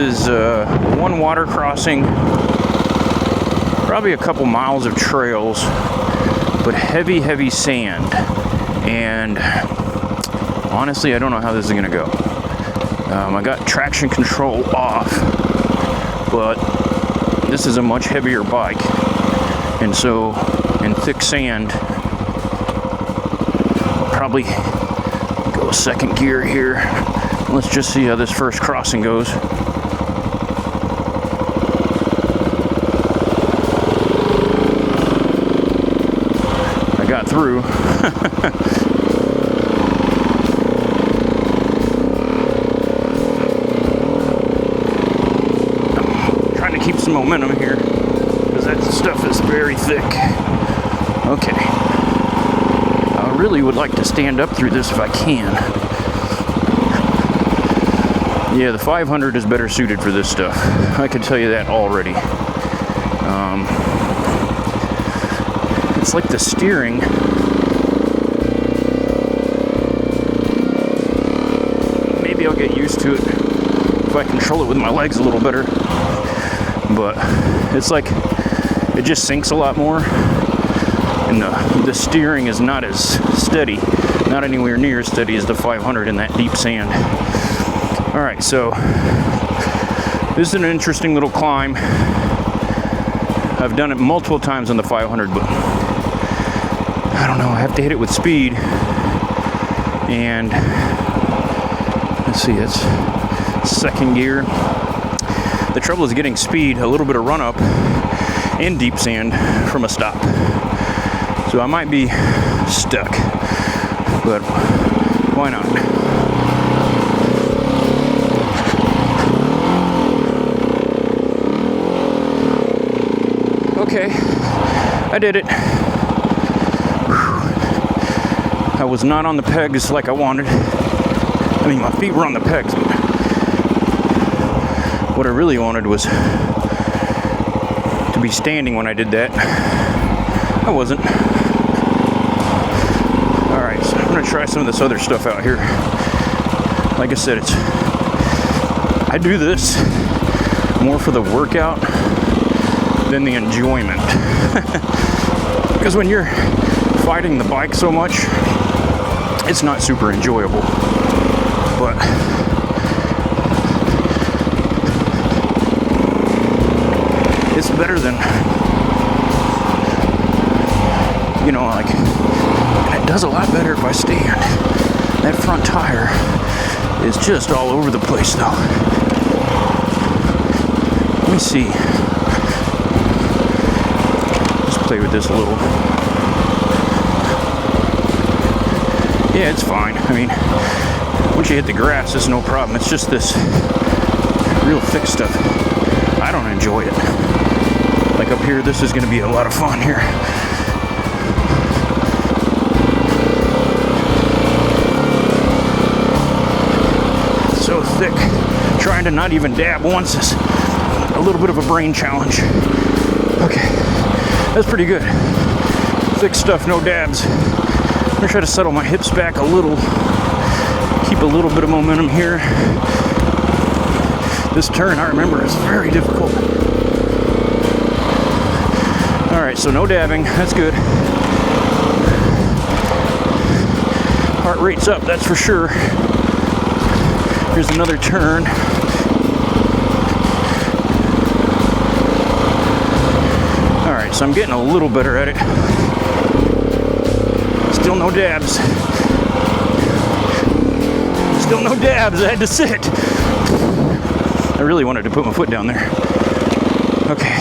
is one water crossing, probably a couple miles of trails, but heavy sand. And honestly, I don't know how this is gonna go. I got traction control off, but this is a much heavier bike, and so in thick sand, I'll probably go second gear here. Let's just see how this first crossing goes. I got through. I'm trying to keep some momentum here because that stuff is very thick. Okay. I really would like to stand up through this if I can. Yeah, the 500 is better suited for this stuff. I can tell you that already. It's like the steering. Maybe I'll get used to it if I control it with my legs a little better. But it's like it just sinks a lot more. And the steering is not as steady. Not anywhere near as steady as the 500 in that deep sand. Alright, so this is an interesting little climb. I've done it multiple times on the 500, but I don't know, I have to hit it with speed. And let's see, it's second gear. The trouble is getting speed, a little bit of run up in deep sand from a stop. So I might be stuck, but why not? Okay, I did it. Whew. I was not on the pegs like I wanted. I mean, my feet were on the pegs, but what I really wanted was to be standing when I did that. I wasn't. Alright, so I'm gonna try some of this other stuff out here. Like I said, I do this more for the workout than the enjoyment. Because when you're fighting the bike so much, it's not super enjoyable. But it's better than, you know, like, and it does a lot better if I stand. That front tire is just all over the place though. Let me see. Play with this a little. Yeah, it's fine. I mean, once you hit the grass, it's no problem. It's just this real thick stuff. I don't enjoy it. Like up here, this is going to be a lot of fun here. So thick. Trying to not even dab once is a little bit of a brain challenge. Okay. That's pretty good. Thick stuff, no dabs. I'm gonna try to settle my hips back a little. Keep a little bit of momentum here. This turn, I remember, is very difficult. Alright, so no dabbing. That's good. Heart rate's up, that's for sure. Here's another turn. So I'm getting a little better at it. Still no dabs. Still no dabs. I had to sit. I really wanted to put my foot down there. Okay.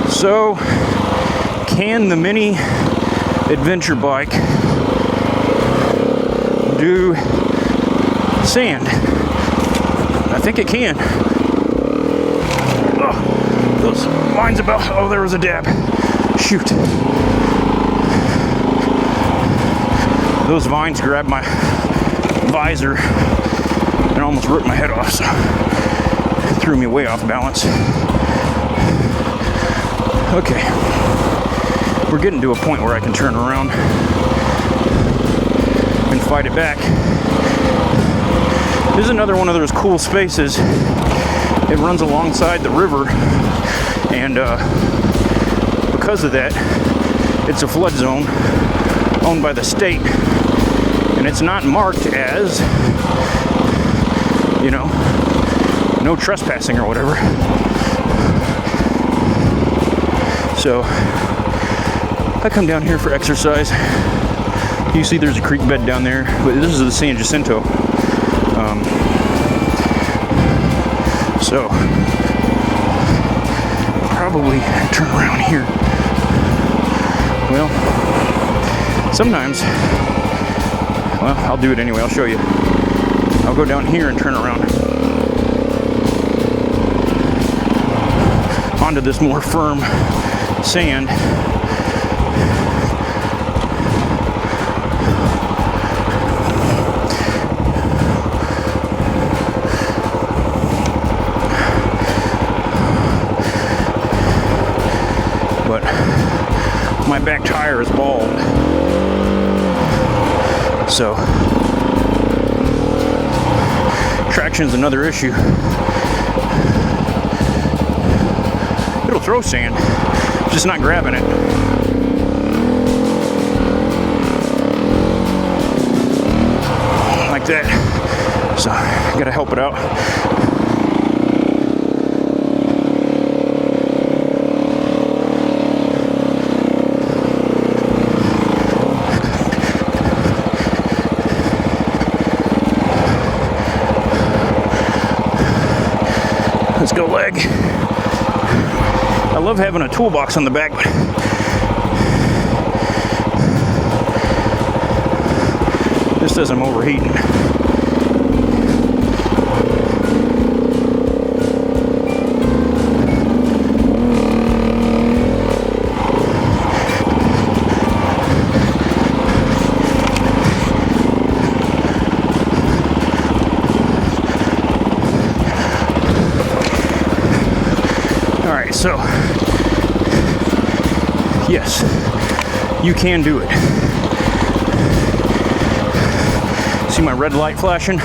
So, can the mini adventure bike do sand? I think it can. Those lines about, oh, there was a dab. Shoot. Those vines grabbed my visor and almost ripped my head off, so it threw me way off balance. Okay. We're getting to a point where I can turn around and fight it back. This is another one of those cool spaces. It runs alongside the river, and because of that, it's a flood zone owned by the state, and it's not marked as, you know, no trespassing or whatever. So I come down here for exercise. You see there's a creek bed down there, but this is the San Jacinto. So probably turn around here. Well, sometimes, well, I'll do it anyway. I'll show you. I'll go down here and turn around onto this more firm sand. But my back tire is bald, so traction is another issue. It'll throw sand, just not grabbing it. Like that. So I gotta help it out. Let's go leg. I love having a toolbox on the back, but this says I'm overheating. So, yes, you can do it. See my red light flashing?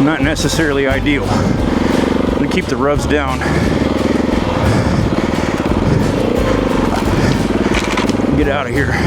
Not necessarily ideal. I'm gonna keep the revs down. Get out of here.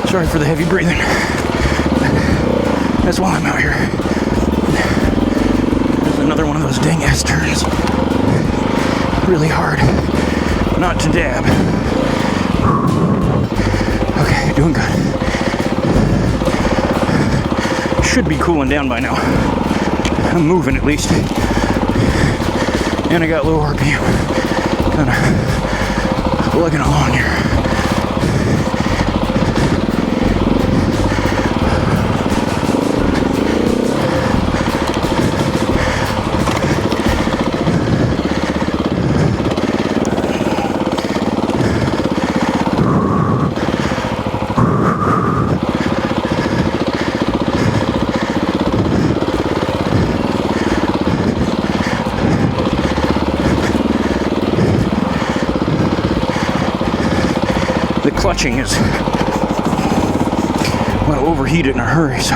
Sorry for the heavy breathing. That's why I'm out here. There's another one of those dang ass turns. Really hard not to dab. Okay, doing good. Should be cooling down by now. I'm moving at least. And I got low RPM. Kind of lugging along here. The clutching is, I'm going to overheat it in a hurry, so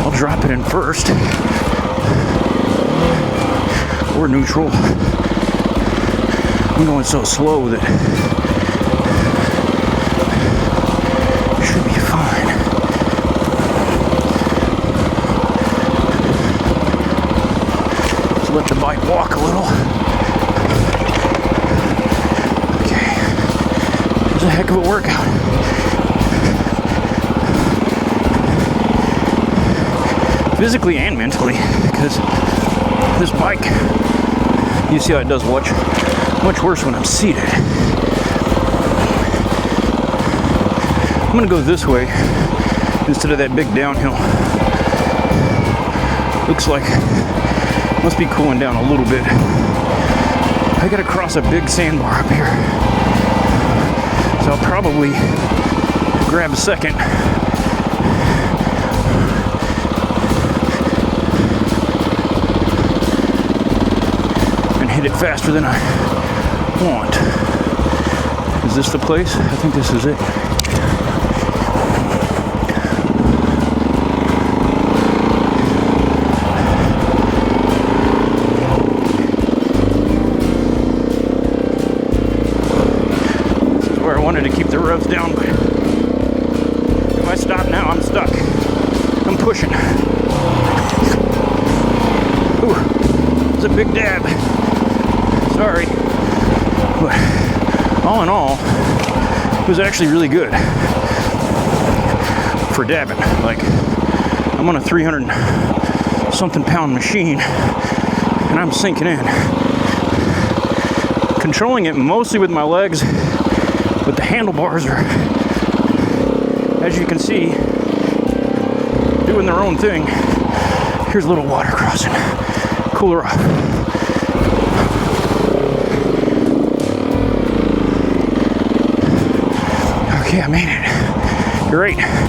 I'll drop it in first, or neutral. I'm going so slow that it should be fine. Let's let the bike walk a little. Okay, it's a heck of a workout. Physically and mentally, because this bike, you see how it does much worse when I'm seated. I'm gonna go this way instead of that big downhill. Looks like must be cooling down a little bit. I gotta cross a big sandbar up here, so I'll probably grab a second and hit it faster than I want. Is this the place? I think this is it. Wanted to keep the revs down, but if I stop now, I'm stuck. I'm pushing. Ooh, it's a big dab. Sorry. But all in all, it was actually really good for dabbing. Like, I'm on a 300 something pound machine and I'm sinking in. Controlling it mostly with my legs, but the handlebars are, as you can see, doing their own thing. Here's a little water crossing. Cooler off. Okay, I made it. Great.